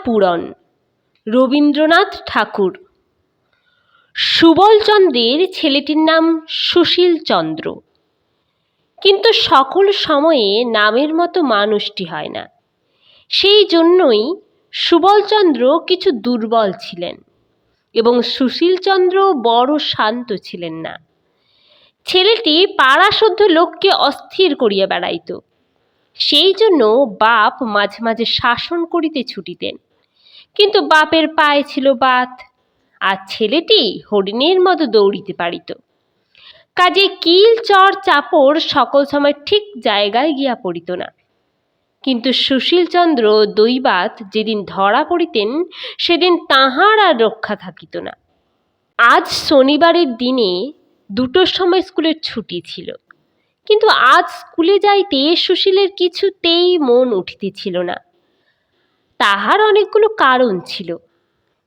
পূরণ। রবীন্দ্রনাথ ঠাকুর। সুবলচন্দ্রের ছেলেটির নাম সুশীল চন্দ্র, কিন্তু সকল সময়ে নামের মতো মানুষটি হয় না। সেই জন্যই সুবলচন্দ্র কিছু দুর্বল ছিলেন এবং সুশীলচন্দ্র বড় শান্ত ছিলেন না। ছেলেটি পাড়াসুদ্ধ লোককে অস্থির করিয়া বেড়াইত। সেই জন্য বাপ মাঝে মাঝে শাসন করিতে ছুটিতেন, কিন্তু বাপের পায়ে ছিল বাত, আর ছেলেটি হরিণের মতো দৌড়িতে পারিত। কাজে কিল চর চাপড় সকল সময় ঠিক জায়গায় গিয়া পড়িত না। কিন্তু সুশীলচন্দ্র দৈবাত যেদিন ধরা পড়িতেন সেদিন তাহার আর রক্ষা থাকিত না। আজ শনিবারের দিনে 2টোর সময় স্কুলের ছুটি ছিল, কিন্তু আজ স্কুলে যাইতে সুশীলের কিছুতেই মন উঠিতেছিল না। তাহার অনেকগুলো কারণ ছিল।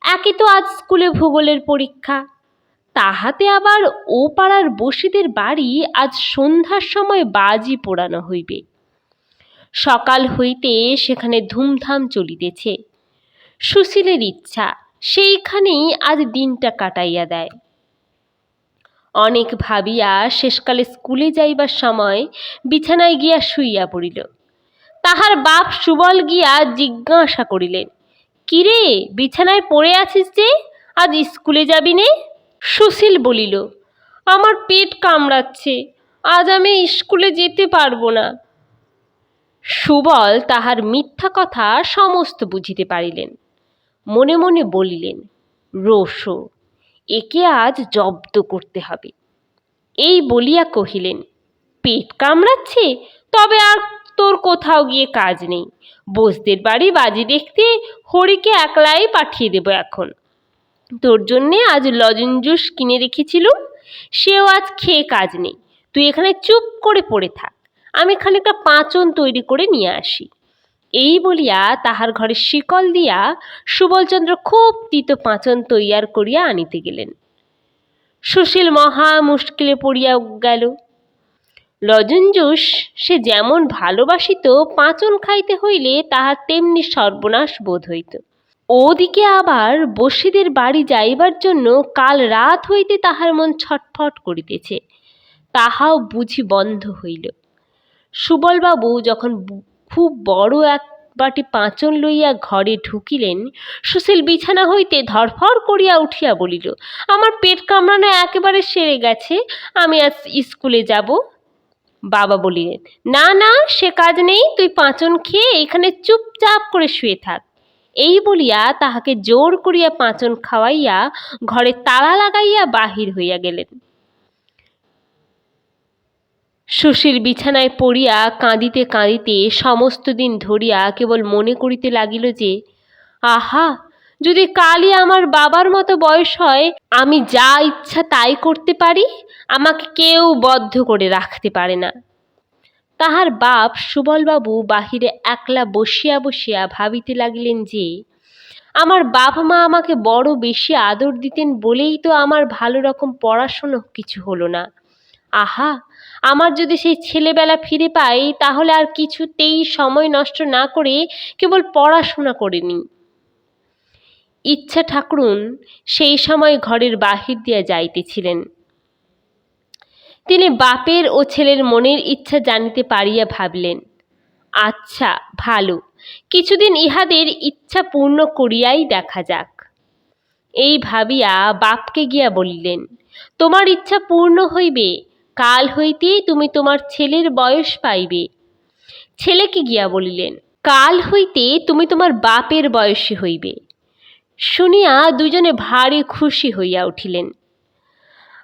একে তো আজ স্কুলে ভূগোলের পরীক্ষা, তাহাতে আবার ও পাড়ার বসিদের বাড়ি আজ সন্ধ্যার সময় বাজি পোড়ানো হইবে। সকাল হইতে সেখানে ধুমধাম চলিতেছে। সুশীলের ইচ্ছা সেইখানেই আজ দিনটা কাটাইয়া দেয়। অনেক ভাবিয়া শেষকালে স্কুলে যাইবার সময় বিছানায় গিয়া শুইয়া পড়িল। তাহার বাপ সুবল গিয়া জিজ্ঞাসা করিলেন, কিরে, বিছানায় পড়ে আছিস যে, আজ স্কুলে যাবি নে? সুশীল বলিল, আমার পেট কামড়াচ্ছে, আজ আমি স্কুলে যেতে পারবো না। সুবল তাহার মিথ্যা কথা সমস্ত বুঝিতে পারিলেন। মনে মনে বলিলেন, রোসো, একে আজ জব্দ করতে হবে। এই বলিয়া কহিলেন, পেট কামড়াচ্ছে, তবে আর তোর কোথাও গিয়ে কাজ নেই। বসদের বাড়ি বাজি দেখতে হরিকে একলাই পাঠিয়ে দেব এখন। তোর জন্যে আজ লজেন জুস কিনে রেখেছিলুম, সেও আজ খেয়ে কাজ নেই। তুই এখানে চুপ করে পড়ে থাক, আমি খানিকটা পাঁচন তৈরি করে নিয়ে আসি। এই বলিয়া তাহার ঘরে শিকল দিয়া সুবলচন্দ্র খুব তিতো পাঁচন তৈয়ার করিয়া আনিতে গেলেন। সুশীল মহা মুশকিলে পড়িয়া গেল। লজেন জুস সে যেমন ভালোবাসিত, পাঁচন খাইতে হইলে তাহার তেমনি সর্বনাশ বোধ হইত। ওদিকে আবার বসিদের বাড়ি যাইবার জন্য কাল রাত হইতে তাহার মন ছটফট করিতেছে, তাহাও বুঝি বন্ধ হইল। সুবলবাবু যখন খুব বড় এক বাটি পাঁচন লইয়া ঘরে ঢুকিলেন, সুশীল বিছানা হইতে ধরফর করিয়া উঠিয়া বলিল, আমার পেট কামড়ানো একেবারে সেরে গেছে, আমি আজ স্কুলে যাব। বাবা বলিলেন, না না, সে কাজ নেই, তুই পাঁচন খেয়ে এখানে চুপচাপ করে শুয়ে থাক। এই বলিয়া তাহাকে জোর করিয়া পাঁচন খাওয়াইয়া ঘরে তালা লাগাইয়া বাহির হইয়া গেলেন। সুশীল বিছানায় পড়িয়া কাঁদিতে কাঁদিতে সমস্ত দিন ধরিয়া কেবল মনে করিতে লাগিল যে, আহা, যদি কালই আমার বাবার মতো বয়স হয়, আমি যা ইচ্ছা তাই করতে পারি, আমাকে কেউ বদ্ধ করে রাখতে পারে না। তাহার বাপ সুবলবাবু বাহিরে একলা বসিয়া বসিয়া ভাবিতে লাগিলেন যে, আমার বাবা মা আমাকে বড় বেশি আদর দিতেন বলেই তো আমার ভালো রকম পড়াশোনা কিছু হলো না। আহা, আমার যদি সেই ছেলেবেলা ফিরে পাই, তাহলে আর কিছুতেই সময় নষ্ট না করে কেবল পড়াশোনা করে নিই। ইচ্ছা ঠাকরুন সেই সময় ঘরের বাহির দিয়া যাইতেছিলেন। তিনি বাপের ও ছেলের মনের ইচ্ছা জানিতে পারিয়া ভাবলেন, আচ্ছা ভালো, কিছুদিন ইহাদের ইচ্ছা পূর্ণ করিয়াই দেখা যাক। এই ভাবিয়া বাপকে গিয়া বলিলেন, তোমার ইচ্ছা পূর্ণ হইবে, কাল হইতেই তুমি তোমার ছেলের বয়স পাইবে। ছেলেকে গিয়া বলিলেন, কাল হইতে তুমি তোমার বাপের বয়সী হইবে। শুনিয়া দুজনে ভারী খুশি হইয়া উঠিলেন।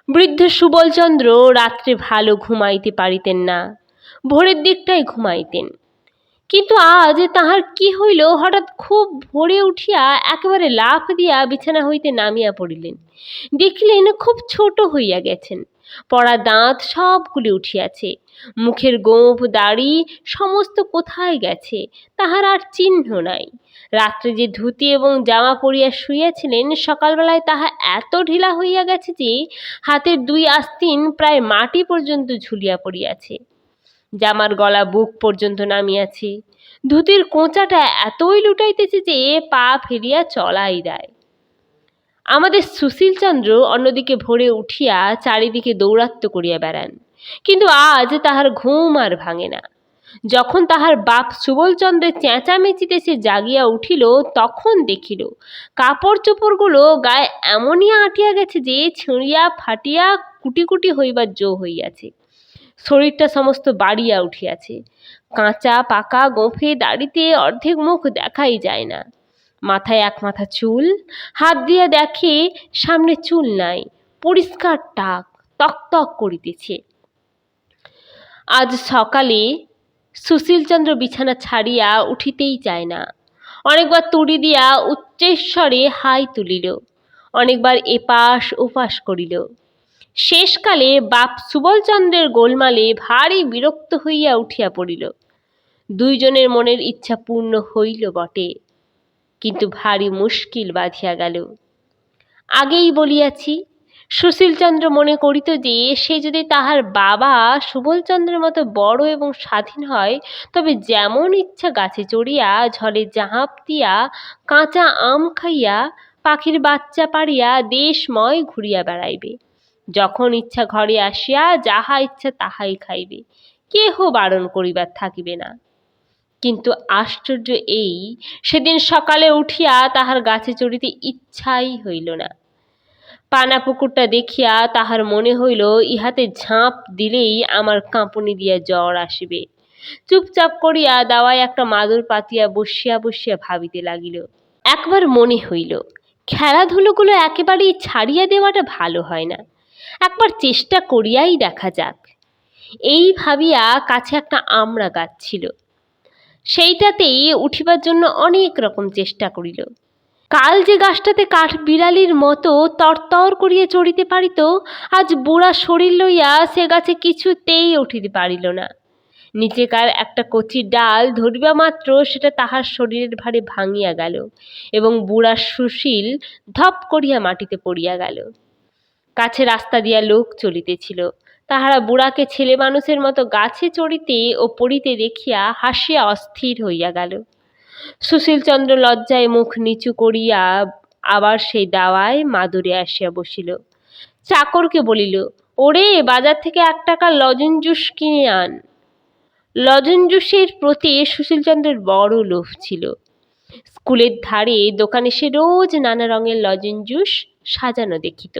বৃদ্ধ সুবলচন্দ্র রাত্রে ভালো ঘুমাইতে পারিতেন না, ভোরের দিকটাই ঘুমাইতেন। কিন্তু আজ তাহার কি হইল, হঠাৎ খুব ভোরে উঠিয়া একেবারে লাফ দিয়া বিছানা হইতে নামিয়া পড়িলেন। দেখিলেন খুব ছোট হইয়া গেছেন, পড়া দাঁত সবগুলি উঠিয়াছে, মুখের গোঁফ দাড়ি সমস্ত কোথায় গেছে তাহার আর চিহ্ন নাই। রাত্রে যে ধুতি এবং জামা পরিয়া শুইয়াছিলেন, সকালবেলায় তাহা এত ঢিলা হইয়া গেছে যে হাতের 2 আস্তিন প্রায় মাটি পর্যন্ত ঝুলিয়া পড়িয়াছে। জামার গলা বুক পর্যন্ত নামিয়াছে, ধুতির কোঁচাটা এতই লুটাইতেছে যে পা ফেরিয়া চলাই দেয়। আমাদের সুশীলচন্দ্র অন্যদিকে ভোরে উঠিয়া চারিদিকে দৌরাত্ম্য করিয়া বেড়ান, কিন্তু আজ তাহার ঘুম আর ভাঙে না। যখন তাহার বাপ সুবলচন্দ্রের চেঁচামেচিতে সে জাগিয়া উঠিল, তখন দেখিল কাপড় চোপড়গুলো গায়ে এমনই আঁটিয়া গেছে যে ছিঁড়িয়া ফাটিয়া কুটি কুটি হইবার জো হইয়াছে। শরীরটা সমস্ত বাড়িয়া উঠিয়াছে। কাঁচা পাকা গোঁফে দাড়িতে অর্ধেক মুখ দেখাই যায় না। মাথায় এক মাথা চুল, হাত দিয়া দেখে সামনে চুল নাই, পরিষ্কার টাক, তক করিতেছে। আজ সকালে সুশীলচন্দ্র বিছানা ছাড়িয়া উঠিতেই চায় না। অনেকবার তুড়ি দিয়া উচ্চৈঃস্বরে হাই তুলিল, অনেকবার এপাশ ওপাশ করিল। শেষকালে বাপ সুবলচন্দ্রের গোলমালে ভারী বিরক্ত হইয়া উঠিয়া পড়িল। দুইজনের মনের ইচ্ছা পূর্ণ হইল বটে, কিন্তু ভারী মুশকিল বাঁধিয়া গেল। আগেই বলিয়াছি, সুশীলচন্দ্র মনে করিত যে সে যদি তাহার বাবা সুবলচন্দ্রের মতো বড় এবং স্বাধীন হয়, তবে যেমন ইচ্ছা গাছে চড়িয়া, ঝড়ে ঝাঁপ দিয়া, কাঁচা আম খাইয়া, পাখির বাচ্চা পাড়িয়া দেশময় ঘুরিয়া বেড়াইবে। যখন ইচ্ছা ঘরে আসিয়া যাহা ইচ্ছা তাহাই খাইবে, কেহ বারণ করিবার থাকিবে না। কিন্তু আশ্চর্য এই, সেদিন সকালে উঠিয়া তাহার গাছে চড়িতে ইচ্ছাই হইল না। পানা পুকুরটা দেখিয়া তাহার মনে হইল, ইহাতে ঝাঁপ দিলেই আমার কাঁপুনি দিয়া জ্বর আসিবে। চুপচাপ করিয়া দাওয়ায় একটা মাদুর পাতিয়া বসিয়া বসিয়া ভাবিতে লাগিল। একবার মনে হইল, খেলাধুলোগুলো একেবারেই ছাড়িয়া দেওয়াটা ভালো হয় না, একবার চেষ্টা করিয়াই দেখা যাক। এই ভাবিয়া কাছে একটা আমড়া গাছ ছিল, সেইটাতেই উঠিবার জন্য অনেক রকম চেষ্টা করিল। কাল যে গাছটাতে কাঠ বিড়ালির মতো তরতর করিয়া চড়িতে পারিত, আজ বুড়া শরীর লইয়া সে গাছে কিছুতেই উঠিতে পারিল না। নিচেকার একটা কচি ডাল ধরিবা মাত্র সেটা তাহার শরীরের ভারে ভাঙিয়া গেল এবং বুড়া সুশীল ধপ করিয়া মাটিতে পড়িয়া গেল। কাছে রাস্তা দিয়া লোক চলিতেছিল, তাহারা বুড়াকে ছেলে মানুষের মতো গাছে চড়িতে ও পড়িতে দেখিয়া হাসিয়া অস্থির হইয়া গেল। সুশীলচন্দ্র লজ্জায় মুখ নিচু করিয়া আবার সেই দাওয়ায় মাদুরে আসিয়া বসিল। চাকরকে বলিল, ওরে, বাজার থেকে 1 টাকার লজেন জুস কিনে আন। লজেন জুসের প্রতি সুশীলচন্দ্রের বড় লোভ ছিল। স্কুলের ধারে দোকানে সে রোজ নানা রঙের লজেন জুস সাজানো দেখিত।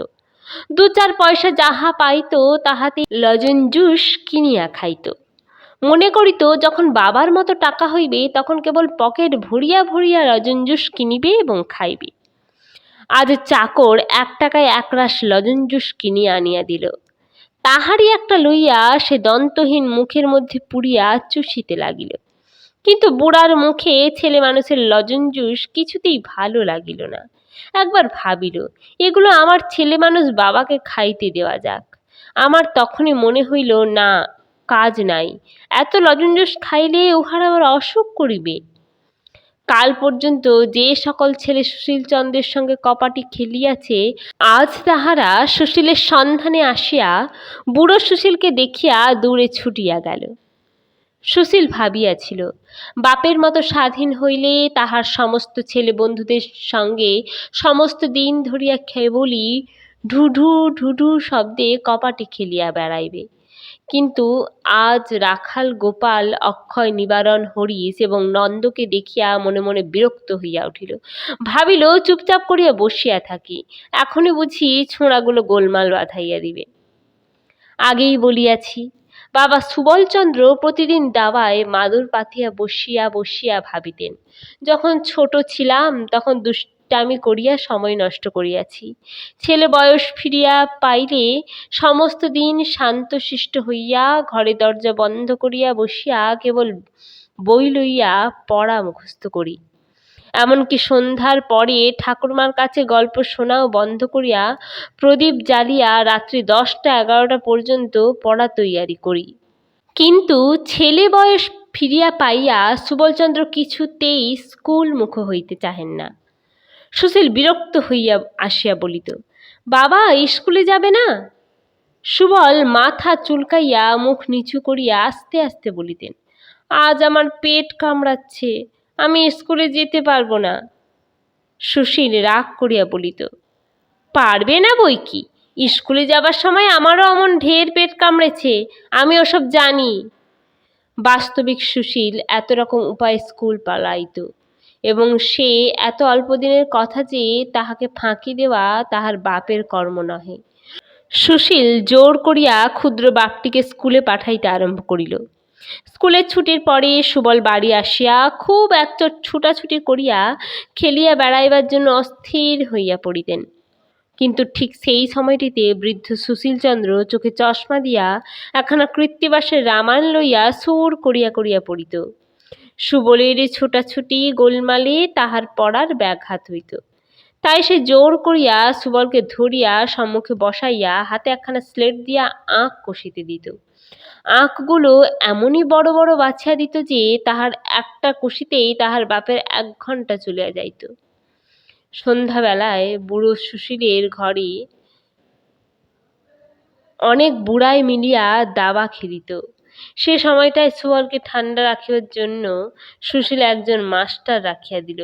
2-4 পয়সা যাহা পাইত তাহাতে লজেন জুস কিনিয়া খাইত। মনে করিত, যখন বাবার মতো টাকা হইবে তখন কেবল পকেট ভরিয়া ভরিয়া লজেন জুস কিনিবে এবং খাইবে। আজ চাকর 1 টাকায় 1 রাশ লজেন জুস কিনিয়া আনিয়া দিল। তাহারই একটা লইয়া সে দন্তহীন মুখের মধ্যে পুড়িয়া চুষিতে লাগিল। কিন্তু বুড়ার মুখে ছেলে মানুষের লজেন জুস কিছুতেই ভালো লাগিল না। একবার ভাবিল, এগুলো আমার ছেলে মানুষ বাবাকে খাইতে দেওয়া যাক। আমার তখনই মনে হইল, না, কাজ নাই, এত লজেন জুস খাইলে উহার আবার অসুখ করিবে। কাল পর্যন্ত যে সকল ছেলে সুশীলচন্দ্রের সঙ্গে কপাটি খেলিয়াছে, আজ তাহারা সুশীলের সন্ধানে আসিয়া বুড়ো সুশীলকে দেখিয়া দূরে ছুটিয়া গেল। সুশীল ভাবিয়াছিল, বাপের মতো স্বাধীন হইলে তাহার সমস্ত ছেলে বন্ধুদের সঙ্গে সমস্ত দিন ধরিয়া কেবলই ঢুঢু ঢুঢু শব্দে কপাটি খেলিয়া বেড়াইবে। কিন্তু আজ রাখাল গোপাল, অক্ষয়, নিবারণ, হরিশ এবং নন্দকে দেখিয়া মনে মনে বিরক্ত হইয়া উঠিল। ভাবিল, চুপচাপ করিয়া বসিয়া থাকি, এখনই বুঝি ছোঁড়াগুলো গোলমাল বাঁধাইয়া দিবে। আগেই বলিয়াছি, বাবা সুবলচন্দ্র প্রতিদিন দাওয়ায় মাদুর পাতিয়া বসিয়া বসিয়া ভাবিতেন, যখন ছোট ছিলাম তখন দুষ্টামি করিয়া সময় নষ্ট করিয়াছি। ছেলে বয়স ফিরিয়া পাইলে সমস্ত দিন শান্তশিষ্ট হইয়া ঘরে দরজা বন্ধ করিয়া বসিয়া কেবল বই লইয়া পড়া মুখস্থ করি। এমনকি সন্ধ্যার পরে ঠাকুরমার কাছে গল্প শোনাও বন্ধ করিয়া প্রদীপ জ্বালিয়া রাত্রি 10টা-11টা পর্যন্ত পড়া তৈয়ারি করি। কিন্তু ছেলে বয়স ফিরিয়া পাইয়া সুবলচন্দ্র কিছুতেই স্কুল মুখ হইতে চাহেন না। সুশীল বিরক্ত হইয়া আসিয়া বলিত, বাবা, স্কুলে যাবে না? সুবল মাথা চুলকাইয়া মুখ নিচু করিয়া আস্তে আস্তে বলিতেন, আজ আমার পেট কামড়াচ্ছে, আমি স্কুলে যেতে পারবো না। সুশীল রাগ করিয়া বলিত, পারবে না বই কি, স্কুলে যাবার সময় আমারও অমন ঢের পেট কামড়েছে, আমি ওসব জানি। বাস্তবিক সুশীল এত রকম উপায় স্কুল পালাইত, এবং সে এত অল্প দিনের কথা যে তাহাকে ফাঁকি দেওয়া তাহার বাপের কর্ম নহে। সুশীল জোর করিয়া ক্ষুদ্র বাপটিকে স্কুলে পাঠাইতে আরম্ভ করিল। স্কুলের ছুটির পরে সুবল বাড়ি আসিয়া খুব একচোট ছুটাছুটি করিয়া খেলিয়া বেড়াইবার জন্য অস্থির হইয়া পড়িতেন। কিন্তু ঠিক সেই সময়টিতে বৃদ্ধ সুশীলচন্দ্র চোখে চশমা দিয়া একখানা কৃত্তিবাসের রামায়ণ লইয়া সুর করিয়া করিয়া পড়িত। সুবলের ছোটাছুটি গোলমালে তাহার পড়ার ব্যাঘাত হইত। তাই সে জোর করিয়া সুবলকে ধরিয়া সম্মুখে বসাইয়া হাতে একখানা স্লেট দিয়া আঁক কষিতে দিত। আঁকগুলো এমনই বড় বড় বাছিয়া দিত যে তাহার একটা কষিতেই তাহার বাপের 1 ঘণ্টা চলিয়া যাইত। সন্ধ্যাবেলায় বুড়ো সুশীলের ঘরে অনেক বুড়ায় মিলিয়া দাবা খেলিত। সে সময়টায় সুবলকে ঠান্ডা রাখিবার জন্য সুশীল একজন মাস্টার রাখিয়া দিল।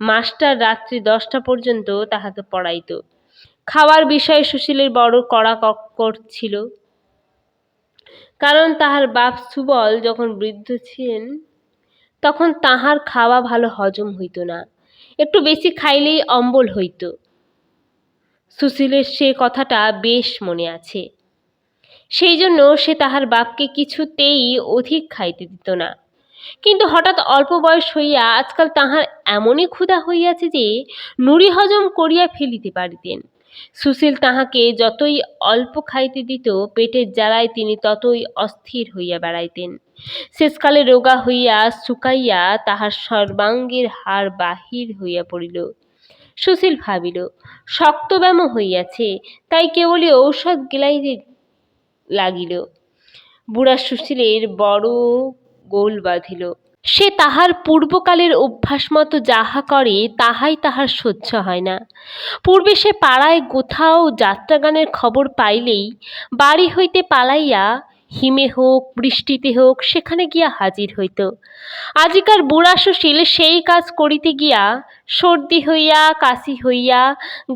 মাস্টার রাত্রি 10টা পর্যন্ত তাহাকে পড়াইত। খাওয়ার বিষয়ে সুশীলের বড় কড়া কক্কর ছিল, কারণ তাহার বাপ সুবল যখন বৃদ্ধ ছিলেন তখন তাহার খাওয়া ভালো হজম হইত না, একটু বেশি খাইলেই অম্বল হইত। সুশীলের সে কথাটা বেশ মনে আছে। সেই জন্য সে তাহার বাপকে কিছুতেই অধিক খাইতে দিত না। কিন্তু হঠাৎ অল্প বয়স হইয়া আজকাল তাহার এমনই ক্ষুধা হইয়াছে যে নুড়ি হজম করিয়া ফেলিতে পারিতেন। সুশীল তাহাকে যতই অল্প খাইতে দিত, পেটের জ্বালায় তিনি ততই অস্থির হইয়া বেড়াইতেন। শেষকালে রোগা হইয়া শুকাইয়া তাহার সর্বাঙ্গের হাড় বাহির হইয়া পড়িল। সুশীল ভাবিল, শক্তব্যাম হইয়াছে, তাই কেবলই ঔষধ গিলাইতে লাগিল। বুড়া সুশীলের বড় গোল বাঁধিল। সে তাহার পূর্বকালের অভ্যাস মতো যাহা করে তাহাই তাহার সহ্য হয় না। পূর্বে সে পাড়ায় কোথাও যাত্রাগানের খবর পাইলেই বাড়ি হইতে পালাইয়া হিমে হোক বৃষ্টিতে হোক সেখানে গিয়া হাজির হইত। আজিকার বুড়া সুশীল সেই কাজ করিতে গিয়া সর্দি হইয়া, কাশি হইয়া,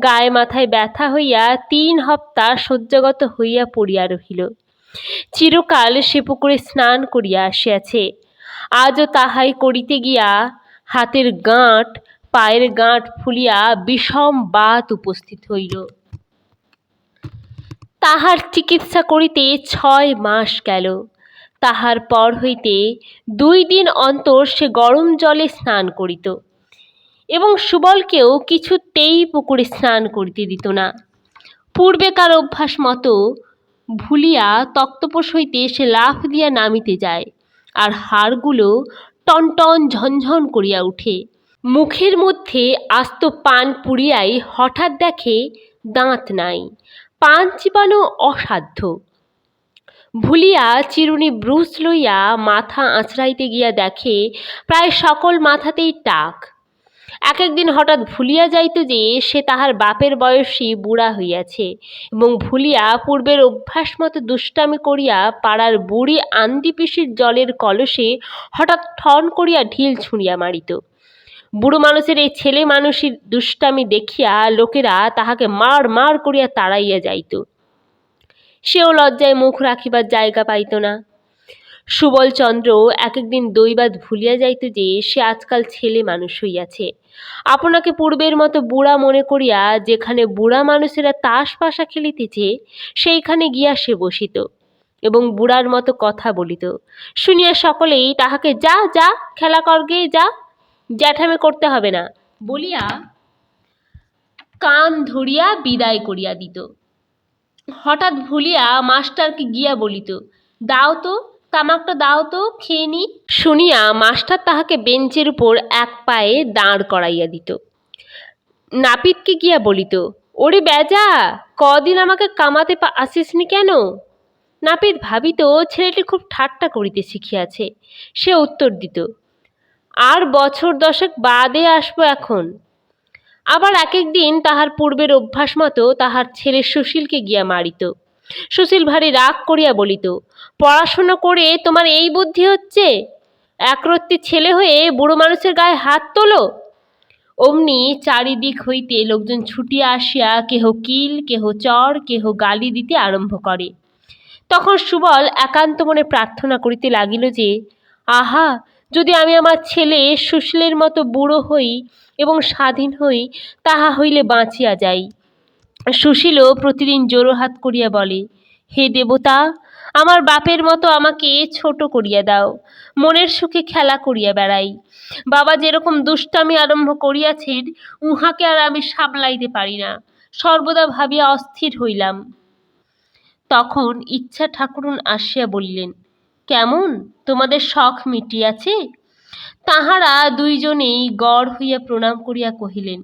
গায়ে মাথায় ব্যথা হইয়া 3 হপ্তা শয্যাগত হইয়া পড়িয়া রহিল। চিরকাল সে পুকুরে স্নান করিয়া আসিয়াছে, আজও তাহাই করিতে গিয়া হাতের গাঁট পায়ের গাঁট ফুলিয়া বিষম বাত উপস্থিত হইল। তাহার চিকিৎসা করিতে 6 মাস গেল। তাহার পর হইতে 2 দিন অন্তর সে গরম জলে স্নান করিত, এবং সুবলকেও কিছুতেই পুকুরে স্নান করিতে দিত না। পূর্বেকার অভ্যাস মতো ভুলিয়া তক্তপোষ হইতে সে লাফ দিয়া নামিতে যায়, আর হাড়গুলো টনটন ঝনঝন করিয়া উঠে। মুখের মধ্যে আস্ত পান পুড়িয়াই হঠাৎ দেখে দাঁত নাই, পান চিবানো অসাধ্য। ভুলিয়া চিরুনি ব্রুশ লইয়া মাথা আঁচড়াইতে গিয়া দেখে প্রায় সকল মাথাতেই টাক। এক একদিন হঠাৎ ভুলিয়া যাইত যে সে তাহার বাপের বয়সী বুড়া হইয়াছে, এবং ভুলিয়া পূর্বের অভ্যাস মতো দুষ্টামি করিয়া পাড়ার বুড়ি আন্দি পিসির জলের কলসে হঠাৎ ঠন করিয়া ঢিল ছুঁড়িয়া মারিত। বুড়ো মানুষের এই ছেলে মানুষের দুষ্টামি দেখিয়া লোকেরা তাহাকে মার মার করিয়া তাড়াইয়া যাইত। সেও লজ্জায় মুখ রাখিবার জায়গা পাইত না। সুবলচন্দ্র এক একদিন দৈবাত ভুলিয়া যাইত যে সে আজকাল ছেলে মানুষ হইয়াছে। আপনাকে পূর্বের মতো বুড়া মনে করিয়া যেখানে বুড়া মানুষেরা তাস পাশা খেলিতেছে সেইখানে গিয়া সে বসিত এবং বুড়ার মতো কথা বলিত। শুনিয়া সকলেই তাহাকে যা যা খেলা করগে যা, জ্যাঠামি করতে হবে না বলিয়া কান ধরিয়া বিদায় করিয়া দিত। হঠাৎ ভুলিয়া মাস্টারকে গিয়া বলিত, দাও তো তামাকটা, দাও তো খেয়ে নি। শুনিয়া মাস্টার তাহাকে বেঞ্চের উপর এক পায়ে দাঁড় করাইয়া দিত। নাপিতকে গিয়া বলিত, ওরে বেজা, কদিন আমাকে কামাতে আসিসনি কেন? নাপিত ভাবিত ছেলেটি খুব ঠাট্টা করিতে শিখিয়াছে। সে উত্তর দিত, আর বছর 10 বাদে আসবো এখন। আবার এক একদিন তাহার পূর্বের অভ্যাস মতো তাহার ছেলে সুশীলকে গিয়া মারিত। সুশীল ভারী রাগ করিয়া বলিত, পড়াশুনো করে তোমার এই বুদ্ধি হচ্ছে? একরত্তি ছেলে হয়ে বুড়ো মানুষের গায়ে হাত তোলো। অমনি চারিদিক হইতে লোকজন ছুটিয়া আসিয়া কেহ কিল, কেহ চর, কেহ গালি দিতে আরম্ভ করে। তখন সুবল একান্ত মনে প্রার্থনা করিতে লাগিল যে, আহা, যদি আমি আমার ছেলে সুশীলের মতো বুড়ো হই এবং স্বাধীন হই, তাহা হইলে বাঁচিয়া যাই। সুশীলও প্রতিদিন জোড়হাত করিয়া বলে, হে দেবতা, আমার বাপের মতো আমাকে ছোট করিয়া দাও, মনের সুখে খেলা করিয়া বেড়াই। বাবা যেরকম দুষ্টামি আরম্ভ করিয়াছেন, উহাকে আর আমি সামলাইতে পারি না। সর্বদা ভাবিয়া অস্থির হইলাম। তখন ইচ্ছা ঠাকুরুন আসিয়া বলিলেন, কেমন, তোমাদের শখ মিটিয়াছে? তাহারা দুইজনেই গড় হইয়া প্রণাম করিয়া কহিলেন,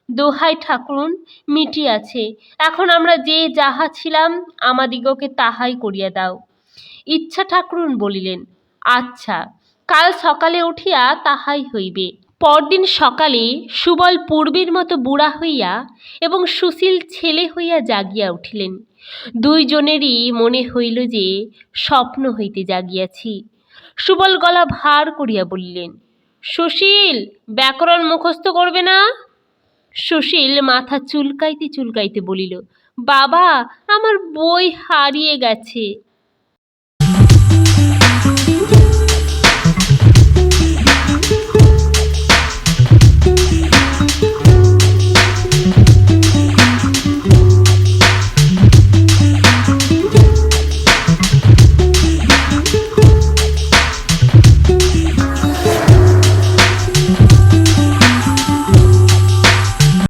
দোহাই ঠাকুরুন, মিটিয়াছে। এখন আমরা যে যাহা ছিলাম আমাদিগকে তাহাই করিয়া দাও। ইচ্ছা ঠাকুরুন বলিলেন, আচ্ছা, কাল সকালে উঠিয়া তাহাই হইবে। পরদিন সকালে সুবল পূর্বের মতো বুড়া হইয়া এবং সুশীল ছেলে হইয়া জাগিয়া উঠিলেন। দুইজনেরই মনে হইল যে স্বপ্ন হইতে জাগিয়াছি। সুবল গলা ভার করিয়া বলিলেন, সুশীল, ব্যাকরণ মুখস্থ করবে না? সুশীল মাথা চুলকাইতে চুলকাইতে বলিল, বাবা, আমার বই হারিয়ে গেছে।